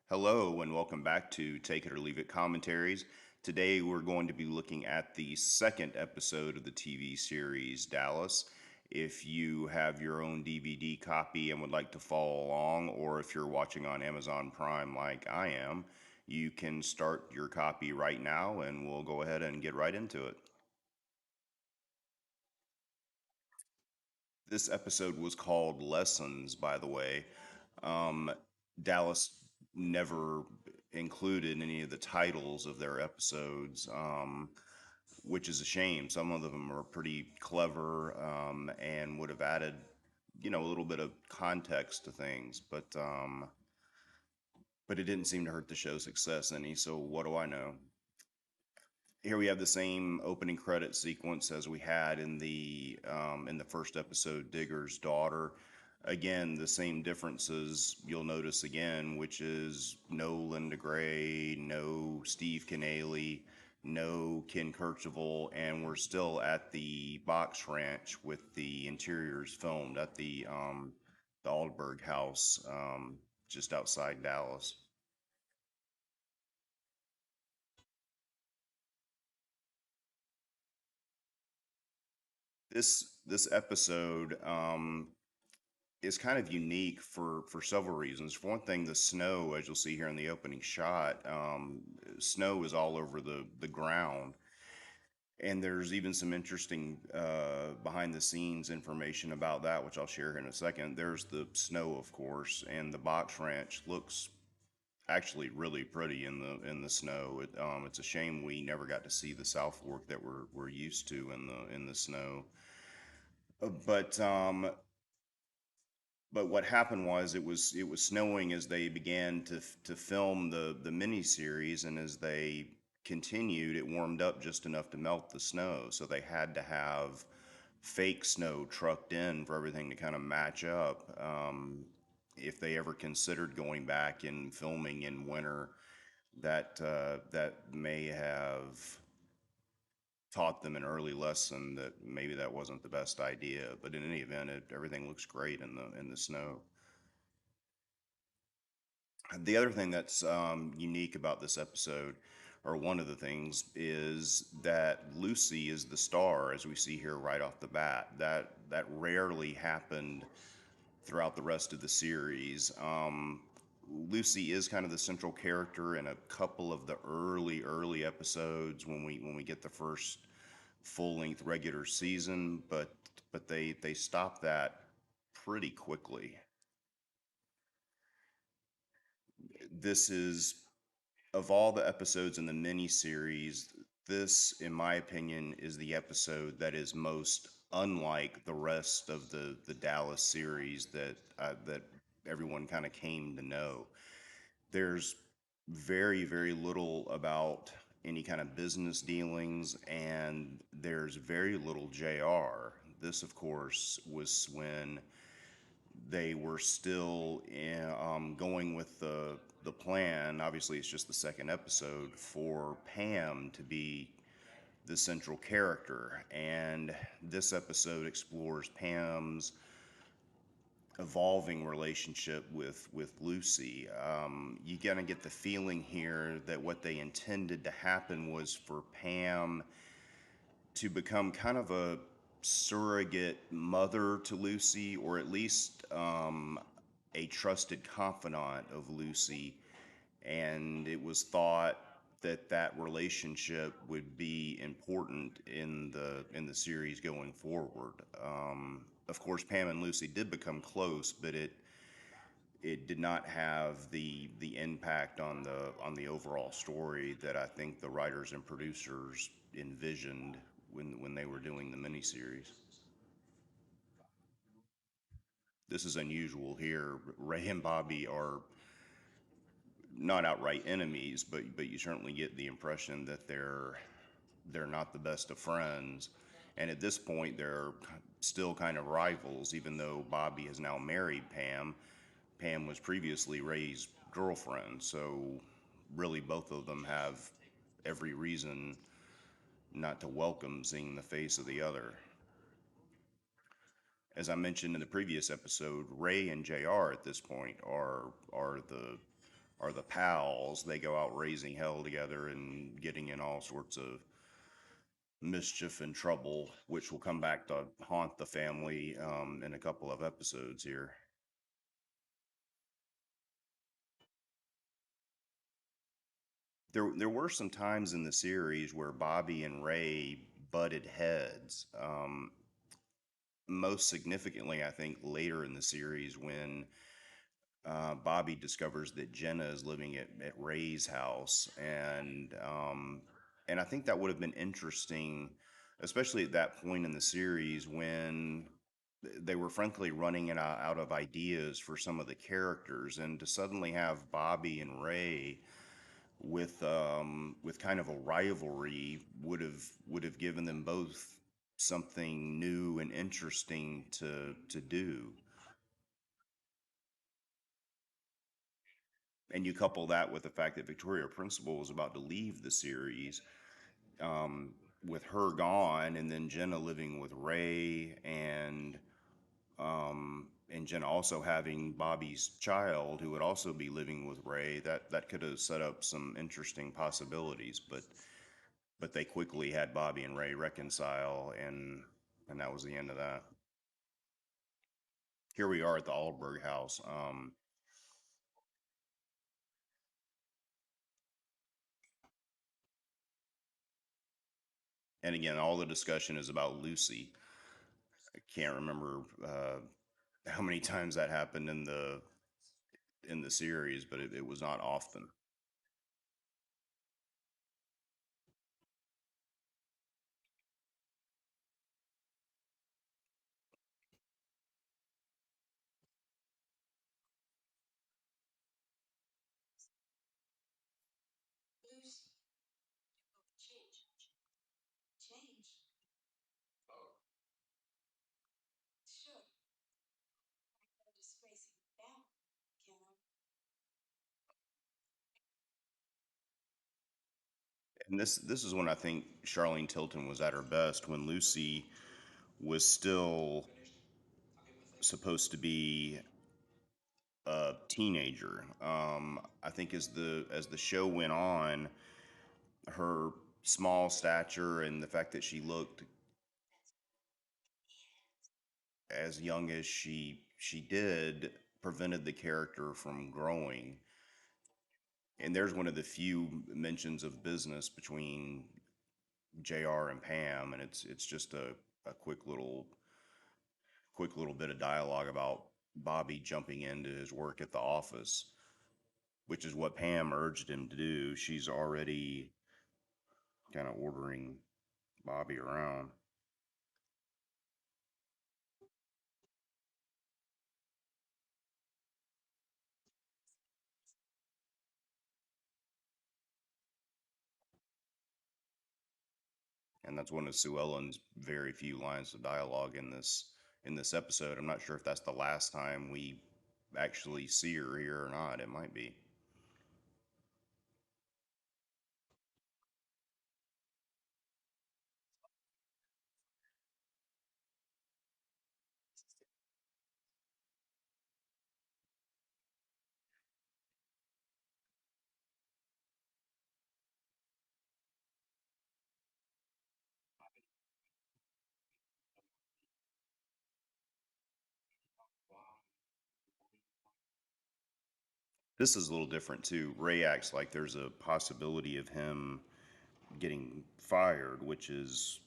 Hello, and welcome back to Take It or Leave It Commentaries. Today, we're going to be looking at the second episode of the TV series Dallas. If you have your own DVD copy and would like to follow along, or if you're watching on Amazon Prime like I am, you can start your copy right now and we'll go ahead and get right into it. This episode was called Lessons, by the way. Um, Dallas never included any of the titles of their episodes, which is a shame. Some of them are pretty clever and would have added, a little bit of context to things, but it didn't seem to hurt the show's success any. So what do I know? Here we have the same opening credit sequence as we had in the first episode, Digger's Daughter. Again, the same differences you'll notice again, which is no Linda Gray, no Steve Canale, no Ken Kercheval, and we're still at the box ranch with the interiors filmed at the Aldberg house just outside Dallas. This episode is kind of unique for several reasons. For one thing, the snow, as you'll see here in the opening shot, snow is all over the ground, and there's even some interesting behind the scenes information about that, which I'll share here in a second. There's the snow, of course, and the box ranch looks actually really pretty in the snow. It's a shame we never got to see the South Fork that we're used to in the snow. But what happened was it was snowing as they began to film the mini series, and as they continued, it warmed up just enough to melt the snow. So they had to have fake snow trucked in for everything to kind of match up. If they ever considered going back and filming in winter, that may have taught them an early lesson that maybe that wasn't the best idea. But in any event, everything looks great in the snow. The other thing that's unique about this episode, or one of the things, is that Lucy is the star, as we see here right off the bat. That rarely happened throughout the rest of the series. Lucy is kind of the central character in a couple of the early episodes when we get the first full length regular season, but they stop that pretty quickly. This is of all the episodes in the mini series, this, in my opinion, is the episode that is most unlike the rest of the Dallas series that everyone kind of came to know. There's very little about any kind of business dealings, and there's very little JR. This, of course, was when they were still going with the plan. Obviously, it's just the second episode for Pam to be the central character, and this episode explores Pam's evolving relationship with Lucy. You kind of get the feeling here that what they intended to happen was for Pam to become kind of a surrogate mother to Lucy, or at least a trusted confidant of Lucy. And it was thought that that relationship would be important in the series going forward. Of course, Pam and Lucy did become close, but it did not have the impact on the overall story that I think the writers and producers envisioned when they were doing the miniseries. This is unusual here. Ray and Bobby are not outright enemies, but you certainly get the impression that they're not the best of friends. And at this point, they're still kind of rivals, even though Bobby has now married Pam. Pam was previously Ray's girlfriend, so really both of them have every reason not to welcome seeing the face of the other. As I mentioned in the previous episode, Ray and JR at this point are are the pals. They go out raising hell together and getting in all sorts of mischief and trouble, which will come back to haunt the family in a couple of episodes here. There were some times in the series where Bobby and Ray butted heads. Most significantly, I think later in the series when Bobby discovers that Jenna is living at Ray's house, and I think that would have been interesting, especially at that point in the series when they were frankly running out of ideas for some of the characters, and to suddenly have Bobby and Ray with kind of a rivalry would have given them both something new and interesting to do. And you couple that with the fact that Victoria Principal was about to leave the series, um, with her gone, and then Jenna living with Ray, and Jenna also having Bobby's child, who would also be living with Ray. That could have set up some interesting possibilities, but they quickly had Bobby and Ray reconcile, and that was the end of that. Here we are at the Alberg house. And again, all the discussion is about Lucy. I can't remember how many times that happened in the series, but it was not often. And this is when I think Charlene Tilton was at her best, when Lucy was still supposed to be a teenager. I think as the show went on, her small stature and the fact that she looked as young as she did prevented the character from growing. And there's one of the few mentions of business between JR and Pam, and it's just a quick little bit of dialogue about Bobby jumping into his work at the office, which is what Pam urged him to do. She's already kind of ordering Bobby around. And that's one of Sue Ellen's very few lines of dialogue in this episode. I'm not sure if that's the last time we actually see her here or not. It might be. This is a little different too. Ray acts like there's a possibility of him getting fired, which is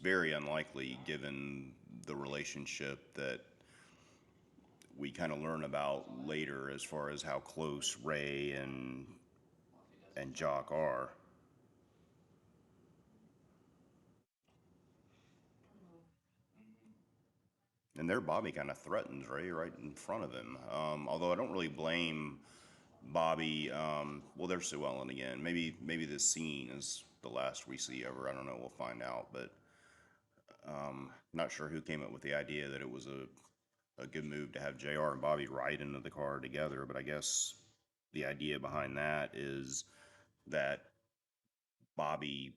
very unlikely given the relationship that we kind of learn about later as far as how close Ray and Jock are. And there, Bobby kind of threatens Ray right in front of him. Although I don't really blame Bobby. Well, there's Sue Ellen again. Maybe this scene is the last we see of her. I don't know. We'll find out. But not sure who came up with the idea that it was a good move to have JR and Bobby ride into the car together. But I guess the idea behind that is that Bobby,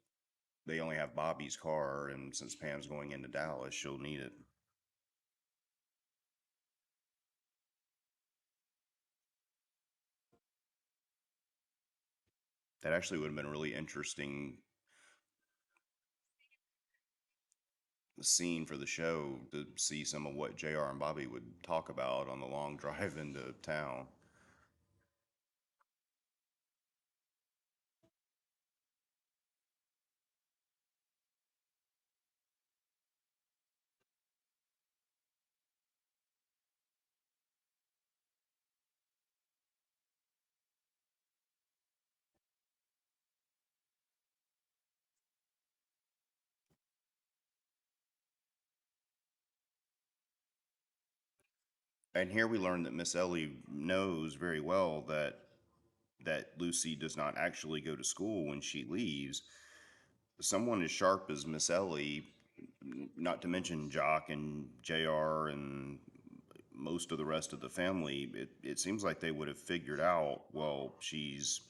they only have Bobby's car, and since Pam's going into Dallas, she'll need it. That actually would have been a really interesting scene for the show to see some of what JR and Bobby would talk about on the long drive into town. And here we learn that Miss Ellie knows very well that Lucy does not actually go to school when she leaves. Someone as sharp as Miss Ellie, not to mention Jock and JR and most of the rest of the family, it seems like they would have figured out, well, she's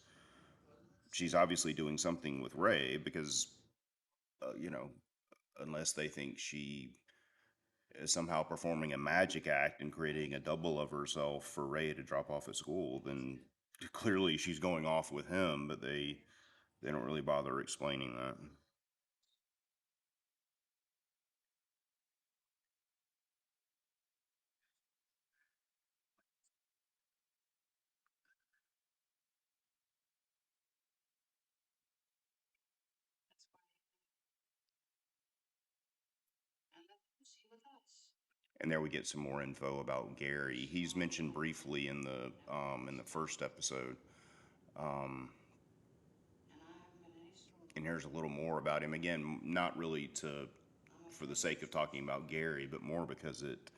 obviously doing something with Ray because, you know, unless they think she is somehow performing a magic act and creating a double of herself for Ray to drop off at school, then clearly she's going off with him, but they don't really bother explaining that. And there we get some more info about Gary. He's mentioned briefly in the first episode. Um, and here's a little more about him. Again, not really to for the sake of talking about Gary, but more because it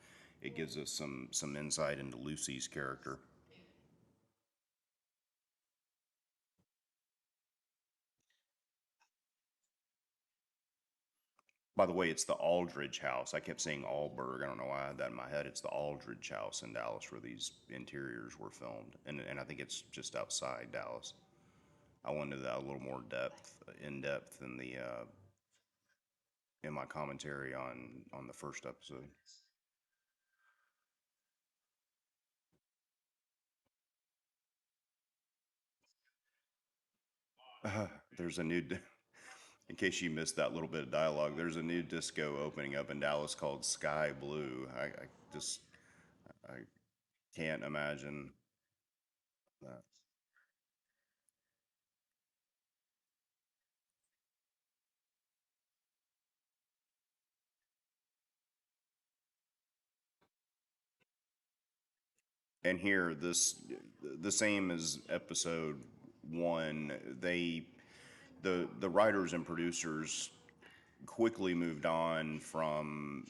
gives us some insight into Lucy's character. By the way, it's the Aldridge House. I kept saying Allberg. I don't know why I had that in my head. It's the Aldridge House in Dallas where these interiors were filmed, and I think it's just outside Dallas. I went into that a little more in depth in my commentary on the first episode. There's a new, in case you missed that little bit of dialogue, there's a new disco opening up in Dallas called Sky Blue. I just I can't imagine that. And here, the same as episode one. The writers and producers quickly moved on from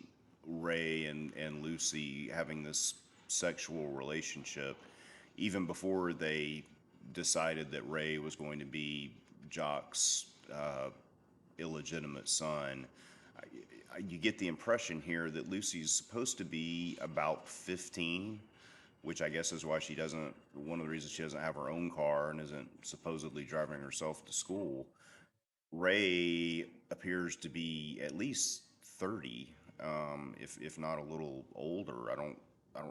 Ray and Lucy having this sexual relationship, even before they decided that Ray was going to be Jock's illegitimate son. You get the impression here that Lucy's supposed to be about 15, which I guess is why she doesn't, one of the reasons she doesn't have her own car and isn't supposedly driving herself to school. Ray appears to be at least 30, if not a little older. I don't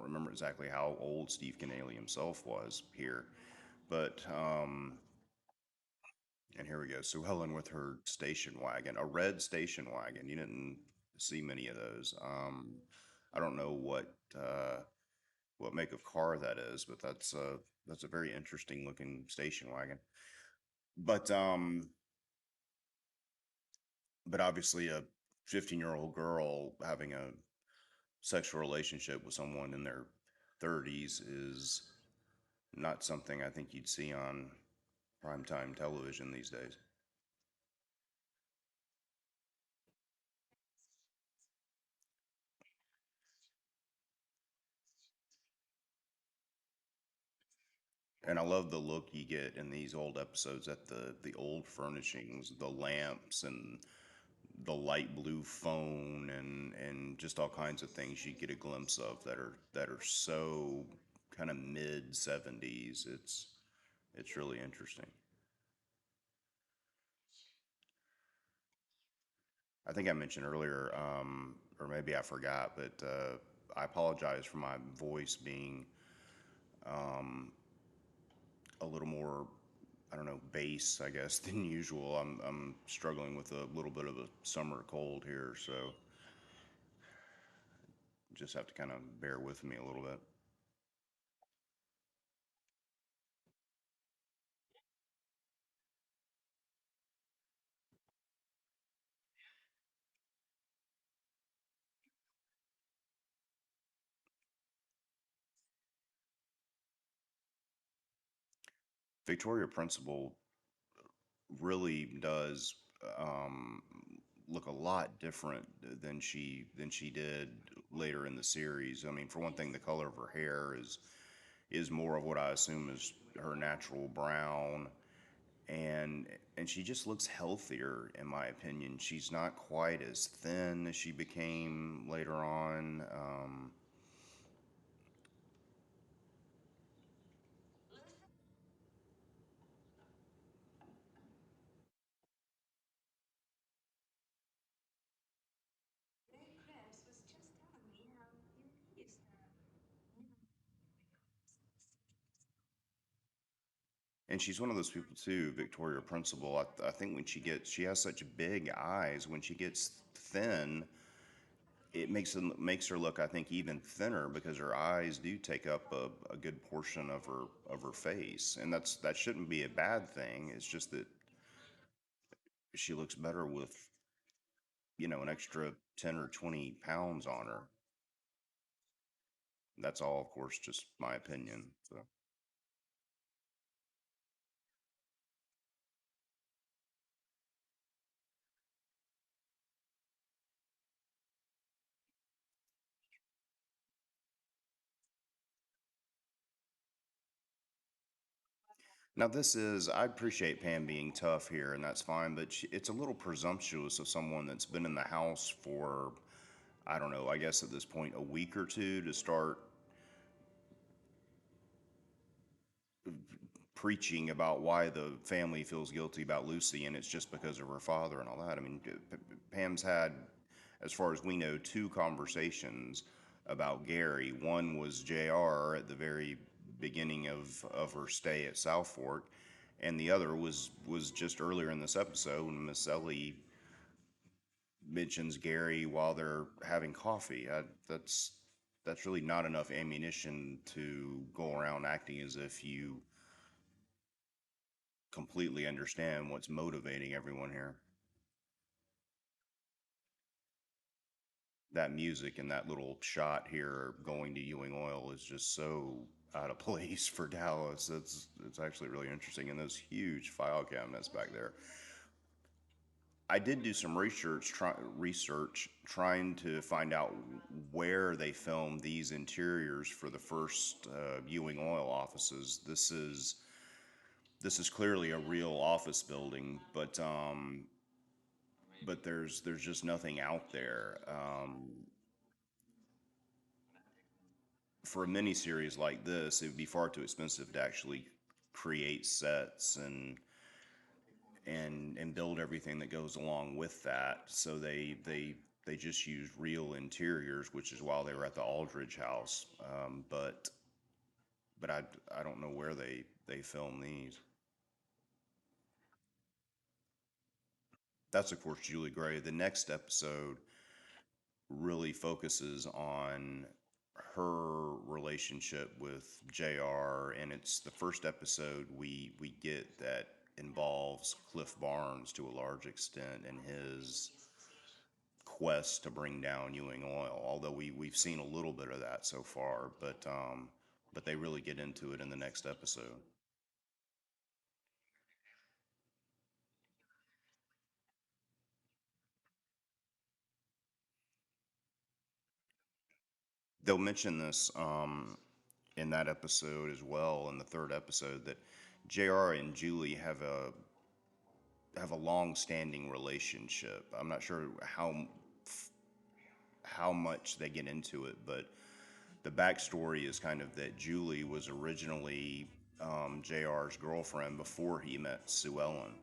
remember exactly how old Steve Canale himself was here, but and here we go. Sue Helen with her station wagon, a red station wagon. You didn't see many of those. I don't know what make of car that is, but that's a very interesting looking station wagon. But but obviously a 15-year-old girl having a sexual relationship with someone in their 30s is not something I think you'd see on primetime television these days. And I love the look you get in these old episodes at the old furnishings, the lamps and the light blue phone and just all kinds of things you get a glimpse of that are so kind of mid 70s. It's really interesting. I think I mentioned earlier, or maybe I forgot, but I apologize for my voice being um, a little more I don't know, base, I guess, than usual. I'm struggling with a little bit of a summer cold here, so just have to kind of bear with me a little bit. Victoria Principal really does um, look a lot different than she did later in the series. I mean, for one thing, the color of her hair is more of what I assume is her natural brown, and and she just looks healthier in my opinion. She's not quite as thin as she became later on. And she's one of those people too, Victoria Principal. I think when she has such big eyes. When she gets thin, it makes her look, I think, even thinner because her eyes do take up a good portion of her face, and that shouldn't be a bad thing. It's just that she looks better with an extra 10 or 20 pounds on her. That's all, of course, just my opinion. So. Now, I appreciate Pam being tough here, and that's fine, but it's a little presumptuous of someone that's been in the house for, I don't know, I guess at this point, a week or two to start preaching about why the family feels guilty about Lucy, and it's just because of her father and all that. I mean, Pam's had, as far as we know, two conversations about Gary. One was JR at the very beginning of her stay at South Fork, and the other was just earlier in this episode when Miss Ellie mentions Gary while they're having coffee. That's really not enough ammunition to go around acting as if you completely understand what's motivating everyone here. That music and that little shot here going to Ewing Oil is just so out of place for Dallas. It's actually really interesting. And those huge file cabinets back there. I did do some research trying to find out where they filmed these interiors for the first Ewing Oil offices. This is clearly a real office building, but there's just nothing out there. For a mini series like this, it would be far too expensive to actually create sets and build everything that goes along with that. So they just use real interiors, which is why they were at the Aldridge house. But I don't know where they film these. That's of course Julie Gray. The next episode really focuses on her relationship with JR, and it's the first episode we get that involves Cliff Barnes to a large extent and his quest to bring down Ewing Oil. Although we've seen a little bit of that so far, but they really get into it in the next episode. They'll mention this in that episode as well, in the third episode, that JR and Julie have a long-standing relationship. I'm not sure how much they get into it, but the backstory is kind of that Julie was originally JR's girlfriend before he met Sue Ellen,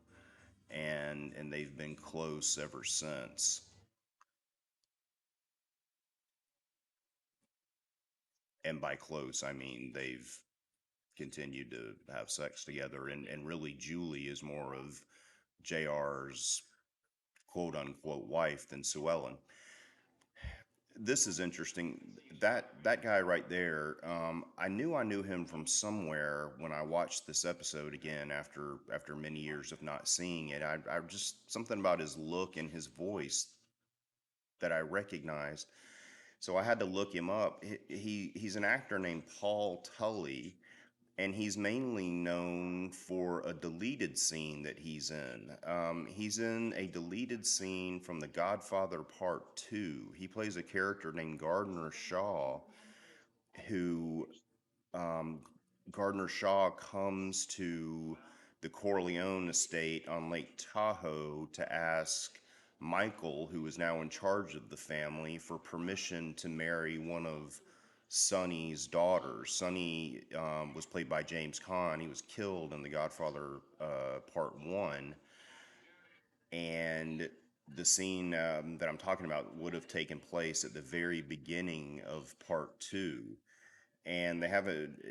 and they've been close ever since. And by close, I mean continued to have sex together. And really, Julie is more of JR's quote unquote wife than Sue Ellen. This is interesting. That guy right there, I knew him from somewhere when I watched this episode again after many years of not seeing it. I just something about his look and his voice that I recognized. So I had to look him up. He's an actor named Paul Tully, and he's mainly known for a deleted scene that he's in. He's in a deleted scene from The Godfather Part 2. He plays a character named Gardner Shaw, who um, Gardner Shaw comes to the Corleone estate on Lake Tahoe to ask Michael, who is now in charge of the family, for permission to marry one of Sonny's daughters. Sonny was played by James Caan. He was killed in The Godfather Part 1. And the scene that I'm talking about would have taken place at the very beginning of Part 2, and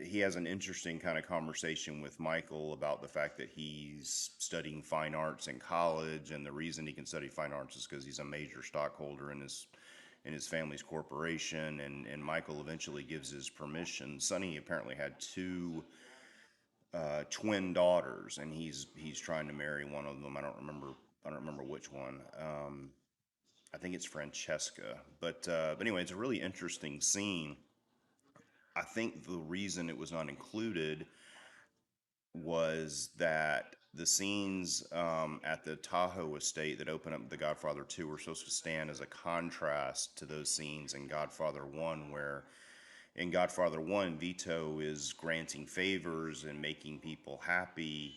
he has an interesting kind of conversation with Michael about the fact that he's studying fine arts in college, and the reason he can study fine arts is because he's a major stockholder in his family's corporation, and Michael eventually gives his permission. Sonny apparently had two twin daughters, and he's trying to marry one of them. I don't remember which one. I think it's Francesca, but anyway, it's a really interesting scene. I think the reason it was not included was that the scenes at the Tahoe estate that open up The Godfather 2 were supposed to stand as a contrast to those scenes in Godfather 1, where in Godfather 1, Vito is granting favors and making people happy.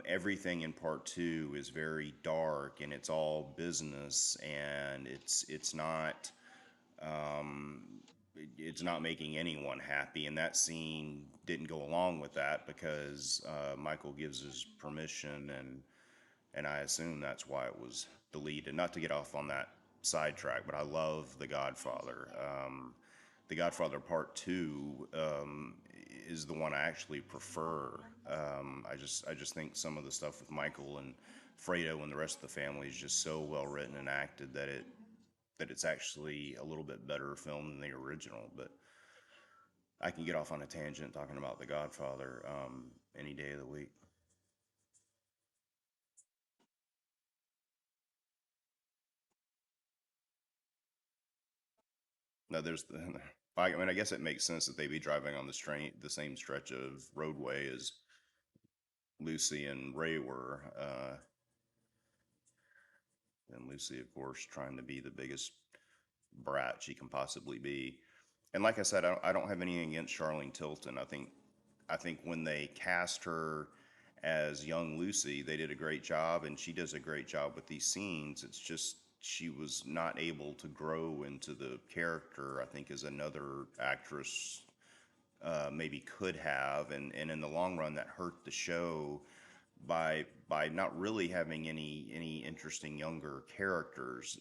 Everything in part 2 is very dark, and it's all business, and um, it's not making anyone happy, and that scene didn't go along with that because Michael gives his permission, and I assume that's why it was deleted. Not to get off on that sidetrack, but I love The Godfather. The Godfather Part Two is the one I actually prefer. I just think some of the stuff with Michael and Fredo and the rest of the family is just so well written and acted that it's actually a little bit better film than the original. But I can get off on a tangent talking about The Godfather any day of the week. No, there's the. I mean, I guess it makes sense that they be driving on the same stretch of roadway as Lucy and Ray were. And Lucy, of course, trying to be the biggest brat she can possibly be. And like I said, I don't have anything against Charlene Tilton. I think when they cast her as young Lucy, they did a great job, and she does a great job with these scenes. It's just she was not able to grow into the character. I think as another actress maybe could have, and in the long run, that hurt the show by not really having any interesting younger characters.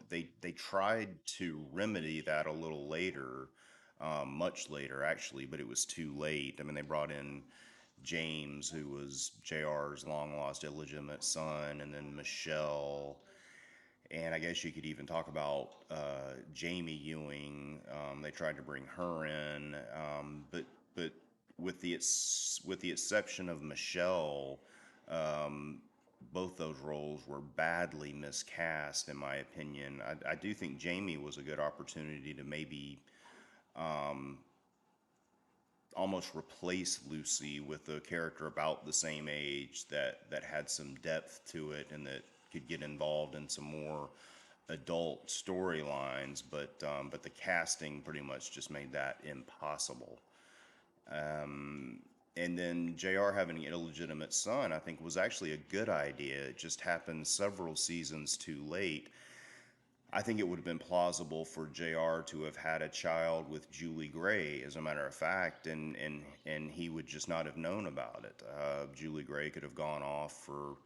They tried to remedy that a little later, much later actually, but it was too late. I mean, they brought in James, who was JR's long lost illegitimate son, and then Michelle, and I guess you could even talk about Jamie Ewing. They tried to bring her in, but with the exception of Michelle, um, both those roles were badly miscast, in my opinion. I do think Jamie was a good opportunity to maybe um, almost replace Lucy with a character about the same age that had some depth to it and that could get involved in some more adult storylines. But the casting pretty much just made that impossible. Um, and then JR having an illegitimate son, I think, was actually a good idea. It just happened several seasons too late. I think it would have been plausible for JR to have had a child with Julie Gray, as a matter of fact, and he would just not have known about it. Julie Gray could have gone off for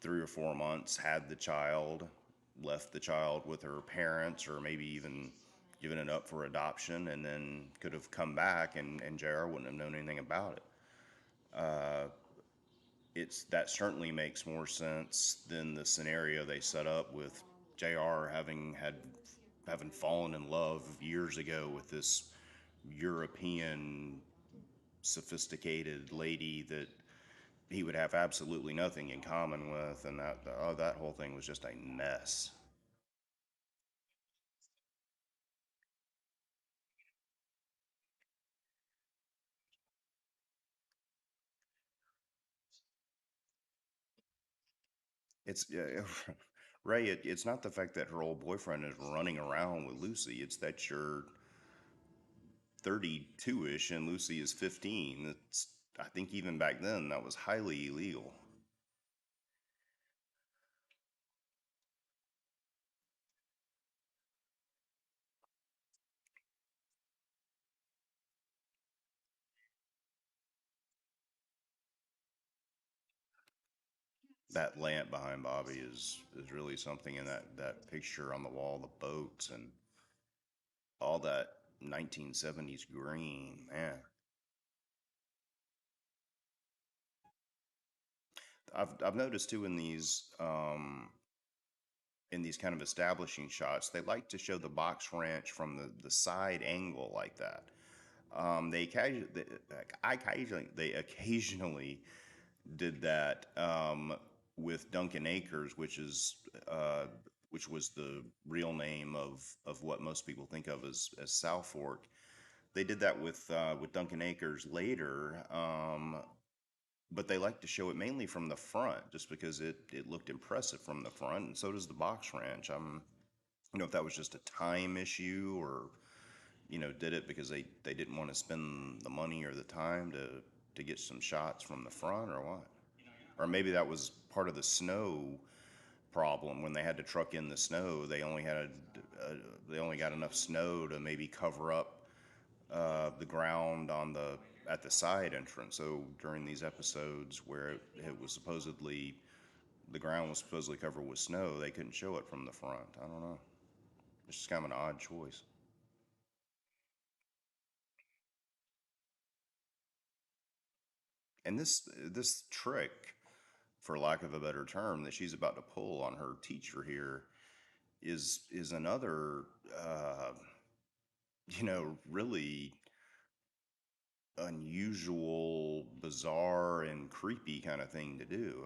3 or 4 months, had the child, left the child with her parents, or maybe even given it up for adoption, and then could have come back, and JR wouldn't have known anything about it. It's that certainly makes more sense than the scenario they set up with JR having fallen in love years ago with this European sophisticated lady that he would have absolutely nothing in common with, and that whole thing was just a mess. It's Ray. It's not the fact that her old boyfriend is running around with Lucy. It's that you're 32ish and Lucy is 15. It's I think even back then that was highly illegal. That lamp behind Bobby is really something, in that picture on the wall, the boats and all that 1970s green, man. I've noticed too in these kind of establishing shots, they like to show the box ranch from the side angle like that. They occasionally, they occasionally did that with Duncan Acres, uh, which was the real name of what most people think of as South Fork. They did that with Duncan Acres later, but they like to show it mainly from the front, just because it looked impressive from the front, and so does the box ranch. If that was just a time issue, or did it because they didn't want to spend the money or the time to get some shots from the front, or what? Or maybe that was part of the snow problem. When they had to truck in the snow, they only got enough snow to maybe cover up the ground on the at the side entrance. So during these episodes where it was supposedly the ground was supposedly covered with snow, they couldn't show it from the front. I don't know. It's just kind of an odd choice. And this trick, for lack of a better term, that she's about to pull on her teacher here is another really unusual, bizarre, and creepy kind of thing to do.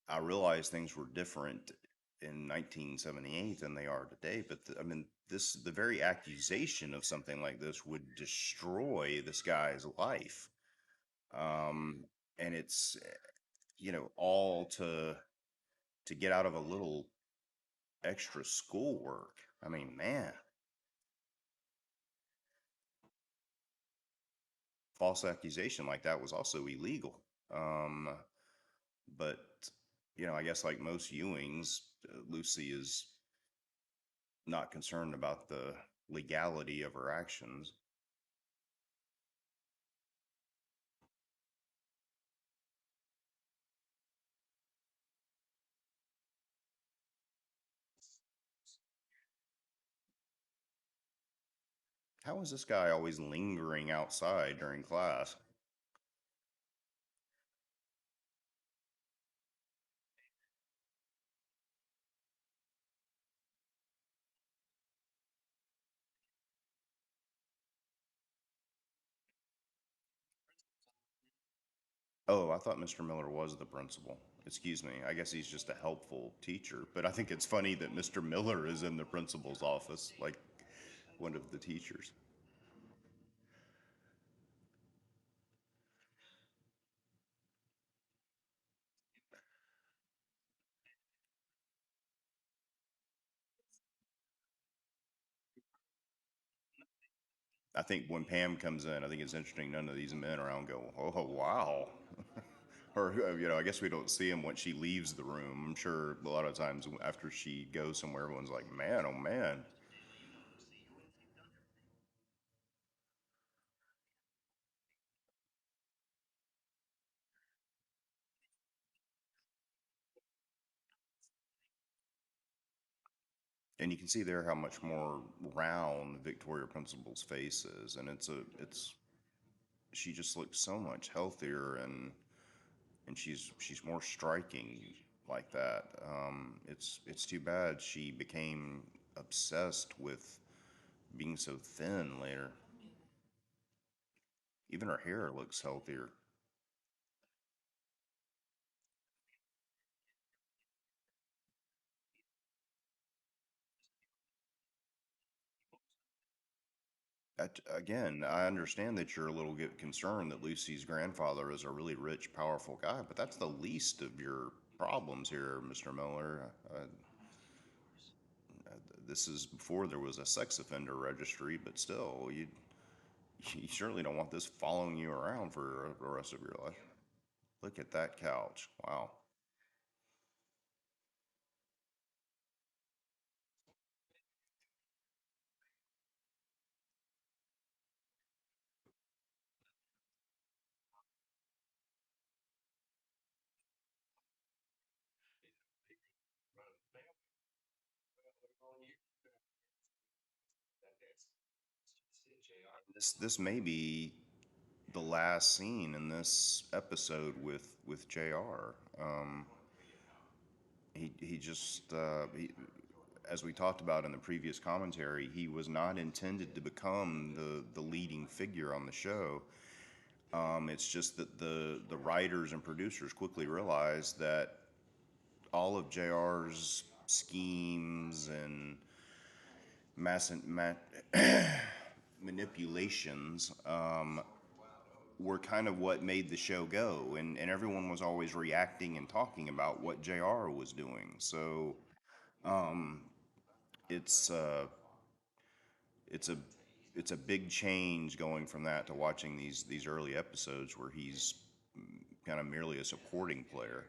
I realize things were different in 1978 than they are today, but I mean, the very accusation of something like this would destroy this guy's life. Um, and it's all to get out of a little extra schoolwork. I mean, man, false accusation like that was also illegal. Um, but I guess like most Ewings, Lucy is not concerned about the legality of her actions. How is this guy always lingering outside during class? Oh, I thought Mr. Miller was the principal. Excuse me. I guess he's just a helpful teacher. But I think it's funny that Mr. Miller is in the principal's office, like one of the teachers. I think when Pam comes in, I think it's interesting. None of these men around go, "Oh wow," or I guess we don't see him when she leaves the room. I'm sure a lot of times after she goes somewhere, everyone's like, "Man, oh man." And you can see there how much more round Victoria Principal's face is, and it's she just looks so much healthier, and she's more striking like that. It's too bad she became obsessed with being so thin later. Even her hair looks healthier. Again, I understand that you're a little bit concerned that Lucy's grandfather is a really rich, powerful guy, but that's the least of your problems here, Mr. Miller. This is before there was a sex offender registry, but still, you certainly don't want this following you around for the rest of your life. Look at that couch. Wow. This may be the last scene in this episode with JR. He just as we talked about in the previous commentary, he was not intended to become the leading figure on the show. It's just that the writers and producers quickly realized that all of JR's schemes and mass manipulations were kind of what made the show go, and everyone was always reacting and talking about what JR was doing. So um, it's it's a it's a big change going from that to watching these early episodes where he's kind of merely a supporting player.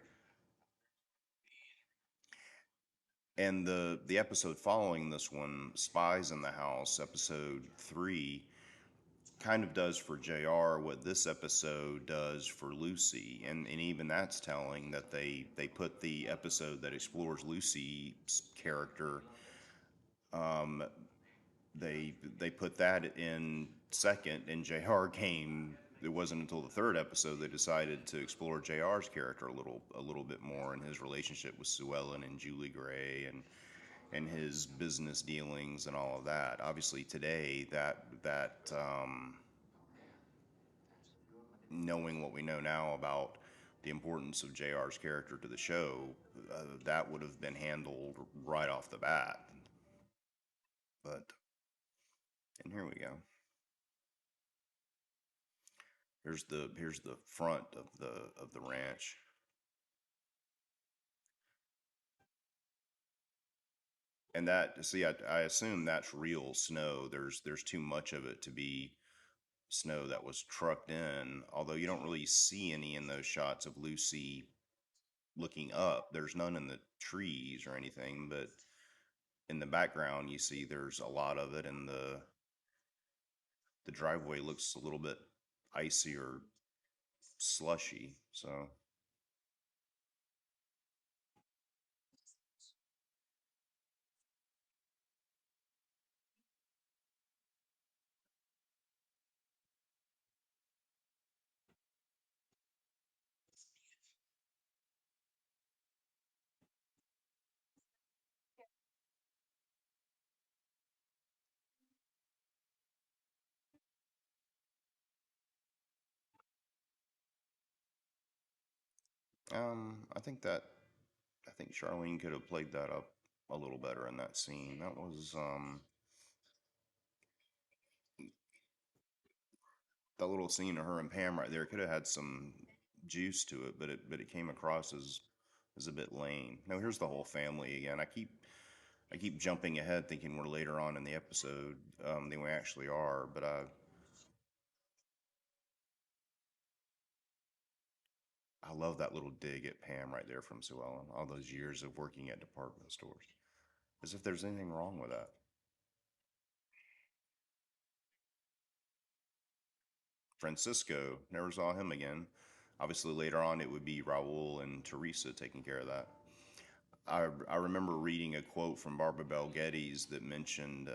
And the episode following this one, Spies in the House, episode 3, kind of does for JR what this episode does for Lucy. And even that's telling that they put the episode that explores Lucy's character, um, they put that in second, and JR came. It wasn't until the third episode they decided to explore JR's character a little bit more, and his relationship with Sue Ellen and Julie Gray, and his business dealings and all of that. Obviously, today knowing what we know now about the importance of JR's character to the show, that would have been handled right off the bat. But and here we go. Here's the front of the ranch, and that see I assume that's real snow. There's too much of it to be snow that was trucked in. Although you don't really see any in those shots of Lucy looking up. There's none in the trees or anything, but in the background you see there's a lot of it, and the driveway looks a little bit icy or slushy. So I think Charlene could have played that up a little better in that scene. That was that little scene of her and Pam right there could have had some juice to it, but it came across as a bit lame. No, here's the whole family again. I keep jumping ahead, thinking we're later on in the episode than we actually are. But I love that little dig at Pam right there from Sue Ellen. All those years of working at department stores, as if there's anything wrong with that. Francisco, never saw him again. Obviously, later on, it would be Raul and Teresa taking care of that. I remember reading a quote from Barbara Bel Geddes that mentioned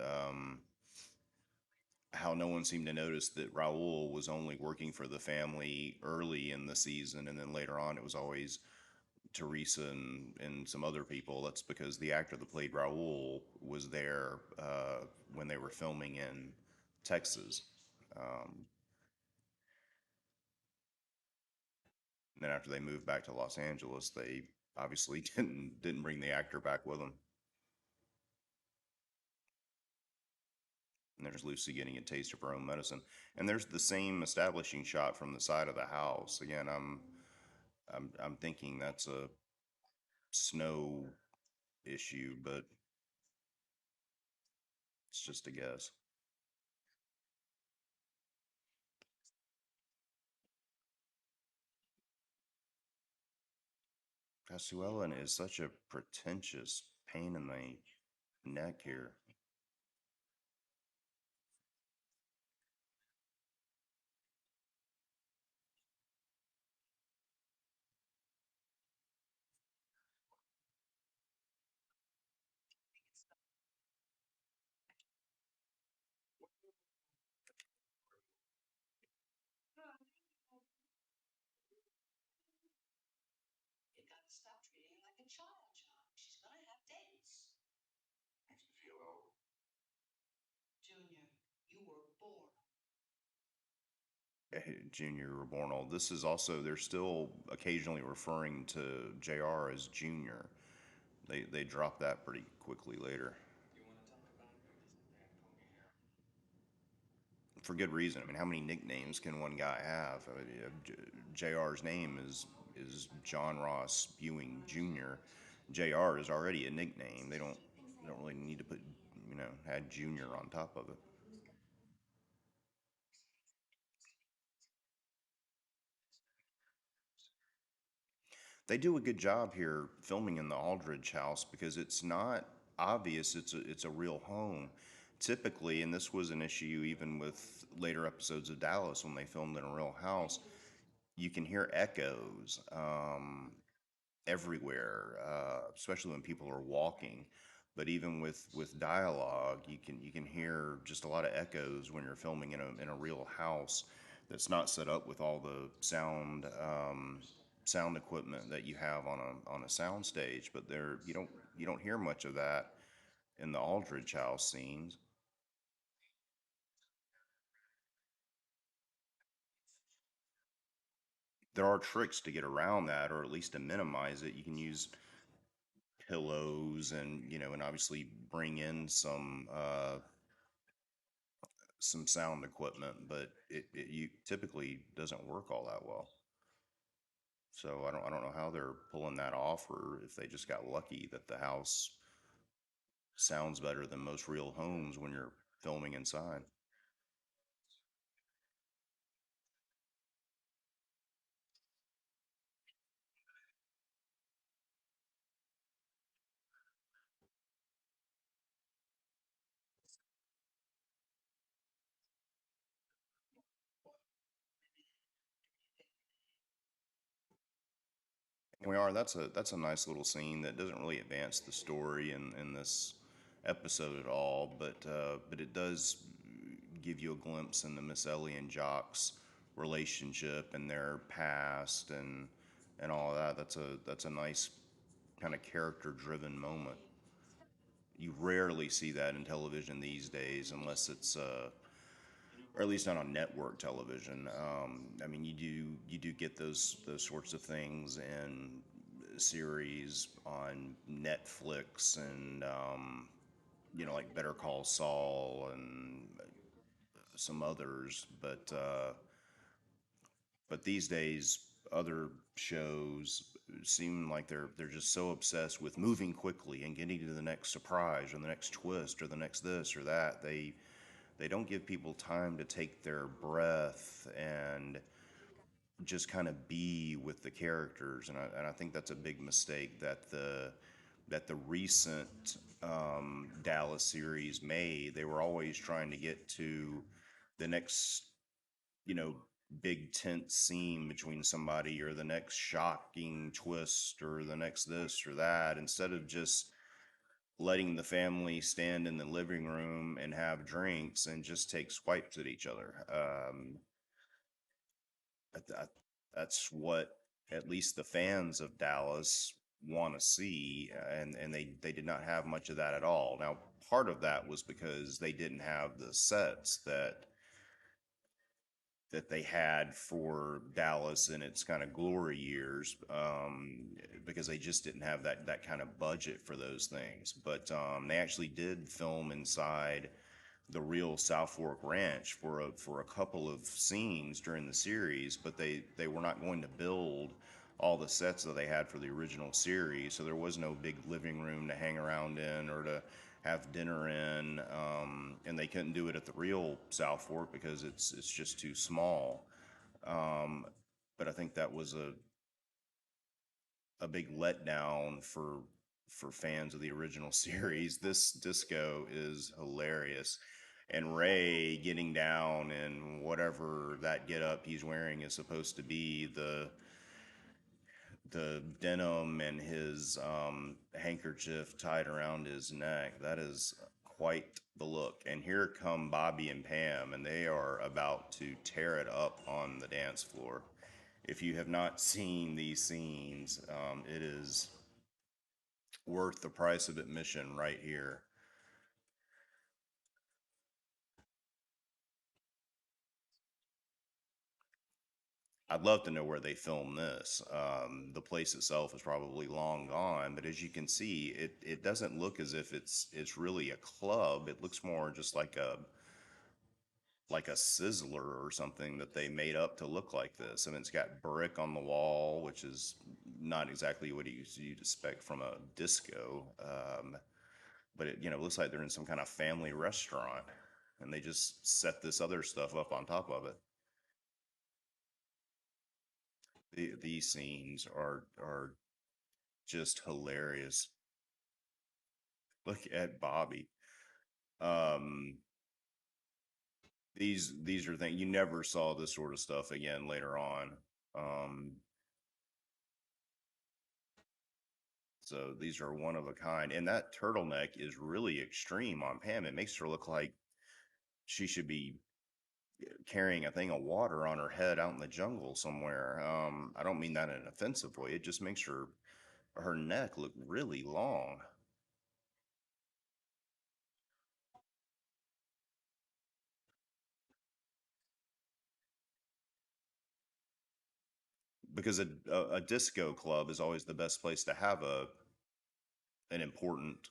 how no one seemed to notice that Raul was only working for the family early in the season, and then later on it was always Teresa and some other people. That's because the actor that played Raul was there when they were filming in Texas. Um, and then after they moved back to Los Angeles, they obviously didn't bring the actor back with them. And there's Lucy getting a taste of her own medicine. And there's the same establishing shot from the side of the house. Again, I'm thinking that's a snow issue, but it's just a guess. Casuela is such a pretentious pain in the neck here. Junior Reborn old. This is also they're still occasionally referring to JR as Junior. They drop that pretty quickly later for good reason. I mean, how many nicknames can one guy have? I mean, JR's name is John Ross Ewing Jr. JR is already a nickname. They don't really need to put add Junior on top of it. They do a good job here filming in the Aldridge house because it's not obvious it's a real home. Typically, and this was an issue even with later episodes of Dallas when they filmed in a real house, you can hear echoes everywhere, especially when people are walking. But even with dialogue, you can hear just a lot of echoes when you're filming in a real house that's not set up with all the sound equipment that you have on a sound stage. But there you don't hear much of that in the Aldridge house scenes. There are tricks to get around that, or at least to minimize it. You can use pillows and obviously bring in some sound equipment, but it you typically doesn't work all that well. So I don't know how they're pulling that off, or if they just got lucky that the house sounds better than most real homes when you're filming inside. We are. That's a nice little scene that doesn't really advance the story in this episode at all, but it does give you a glimpse into Miss Ellie and Jock's relationship and their past and all of that. That's a nice kind of character driven moment. You rarely see that in television these days, unless it's or at least not on network television. I mean, you do get those sorts of things in series on Netflix and like Better Call Saul and some others, but these days other shows seem like they're just so obsessed with moving quickly and getting to the next surprise or the next twist or the next this or that. They don't give people time to take their breath and just kind of be with the characters, and I think that's a big mistake that the recent Dallas series made. They were always trying to get to the next, you know, big tense scene between somebody or the next shocking twist or the next this or that, instead of just letting the family stand in the living room and have drinks and just take swipes at each other. That, that's what at least the fans of Dallas want to see, and they did not have much of that at all. Now, part of that was because they didn't have the sets that they had for Dallas in its kind of glory years, because they just didn't have that kind of budget for those things. But they actually did film inside the real South Fork Ranch for a couple of scenes during the series, but they were not going to build all the sets that they had for the original series, so there was no big living room to hang around in or to have dinner in, and they couldn't do it at the real South Fork because it's just too small. Um, but I think that was a big letdown for fans of the original series. This disco is hilarious. And Ray getting down in whatever that get up he's wearing is supposed to be, the denim and his handkerchief tied around his neck. That is quite the look. And here come Bobby and Pam, and they are about to tear it up on the dance floor. If you have not seen these scenes, it is worth the price of admission right here. I'd love to know where they filmed this. The place itself is probably long gone, but as you can see, it doesn't look as if it's really a club. It looks more just like a sizzler or something that they made up to look like this. I mean, it's got brick on the wall, which is not exactly what you'd expect from a disco. But it looks like they're in some kind of family restaurant, and they just set this other stuff up on top of it. These scenes are just hilarious. Look at Bobby. Um, these are things you never saw this sort of stuff again later on. Um, so these are one of a kind, and that turtleneck is really extreme on Pam. It makes her look like she should be carrying a thing of water on her head out in the jungle somewhere. I don't mean that in an offensive way. It just makes her neck look really long. Because a disco club is always the best place to have a an important,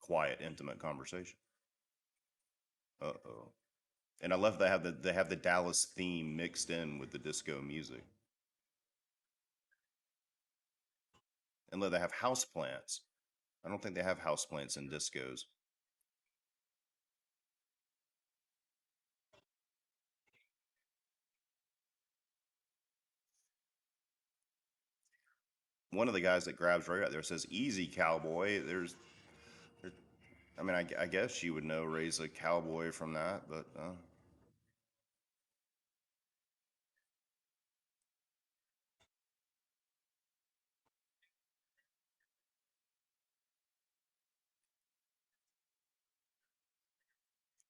quiet, intimate conversation. Uh-oh. And I love they have the Dallas theme mixed in with the disco music. And look, they have house plants. I don't think they have house plants in discos. One of the guys that grabs Ray out there says, "Easy, cowboy." There, I mean, I guess you would know Ray's a cowboy from that, but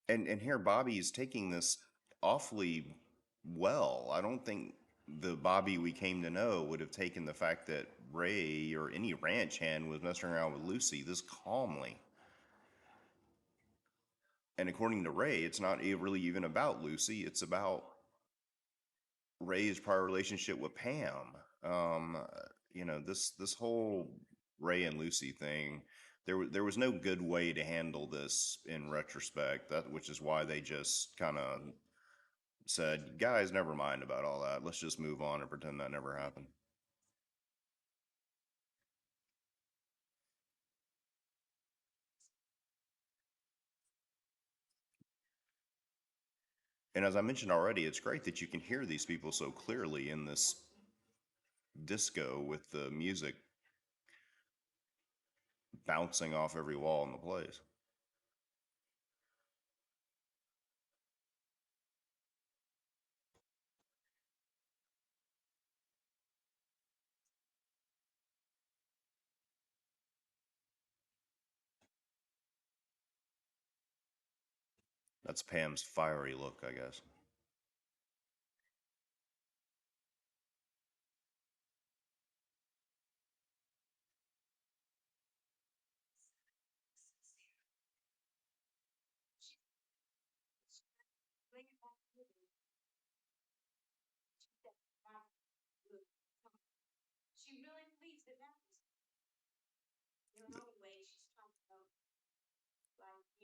and here Bobby is taking this awfully well. I don't think the Bobby we came to know would have taken the fact that Ray or any ranch hand was messing around with Lucy this calmly. And according to Ray, it's not really even about Lucy. It's about Ray's prior relationship with Pam. Um, this whole Ray and Lucy thing. There was no good way to handle this in retrospect. Which is why they just kind of said, "Guys, never mind about all that. Let's just move on and pretend that never happened." And as I mentioned already, it's great that you can hear these people so clearly in this disco with the music bouncing off every wall in the place. That's Pam's fiery look, I guess.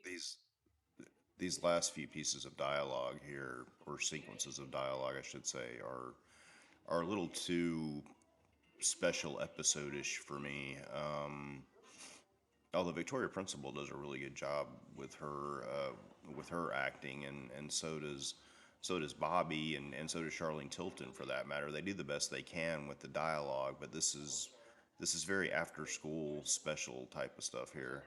These these last few pieces of dialogue here, or sequences of dialogue, I should say, are a little too special episode-ish for me. Although Victoria Principal does a really good job with her acting, and so does Bobby, and so does Charlene Tilton for that matter. They do the best they can with the dialogue, but this is very after school special type of stuff here.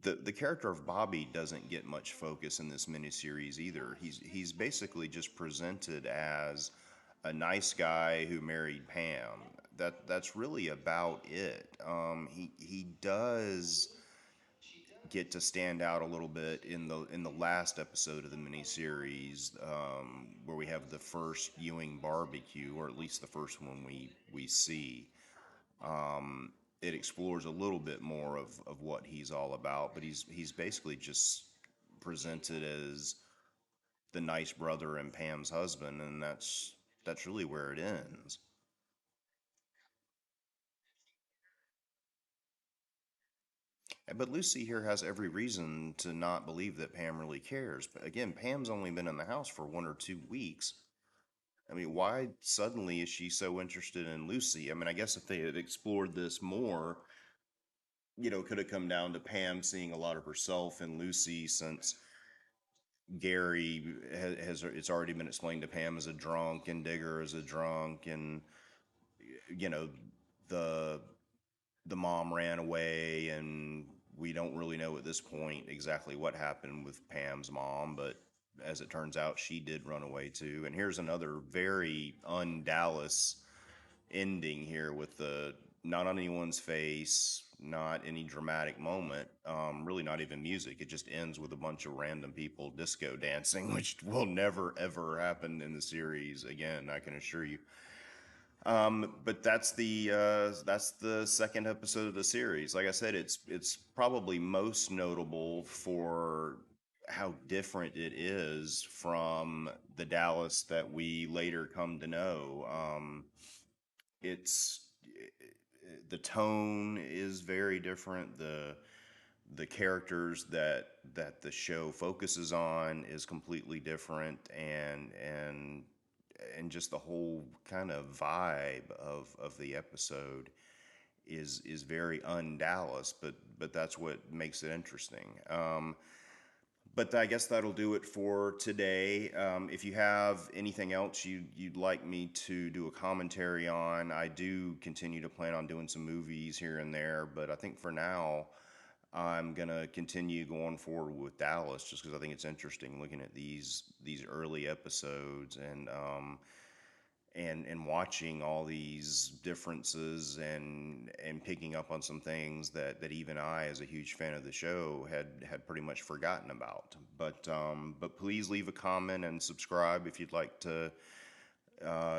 The character of Bobby doesn't get much focus in this miniseries either. He's basically just presented as a nice guy who married Pam. That's really about it. He does get to stand out a little bit in the last episode of the miniseries, where we have the first Ewing barbecue, or at least the first one we see. Um, it explores a little bit more of what he's all about, but he's basically just presented as the nice brother and Pam's husband, and that's really where it ends. But Lucy here has every reason to not believe that Pam really cares. But again, Pam's only been in the house for 1 or 2 weeks. I mean, why suddenly is she so interested in Lucy? I mean, I guess if they had explored this more, it could have come down to Pam seeing a lot of herself in Lucy, since Gary has it's already been explained to Pam as a drunk, and Digger as a drunk, and you know the the mom ran away, and we don't really know at this point exactly what happened with Pam's mom, but as it turns out, she did run away too. And here's another very un-Dallas ending here, with the not on anyone's face, not any dramatic moment, really not even music. It just ends with a bunch of random people disco dancing, which will never ever happen in the series again, I can assure you. But that's the second episode of the series. Like I said, it's probably most notable for how different it is from the Dallas that we later come to know. It's the tone is very different. The characters that the show focuses on is completely different, and just the whole kind of vibe of the episode is very un-Dallas, but that's what makes it interesting. But I guess that'll do it for today. If you have anything else you'd like me to do a commentary on, I do continue to plan on doing some movies here and there. But I think for now, I'm gonna continue going forward with Dallas, just because I think it's interesting looking at these early episodes, and watching all these differences, and picking up on some things that even I, as a huge fan of the show, had pretty much forgotten about. But please leave a comment and subscribe if you'd like to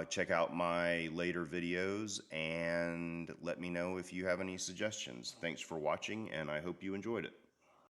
check out my later videos, and let me know if you have any suggestions. Thanks for watching, and I hope you enjoyed it.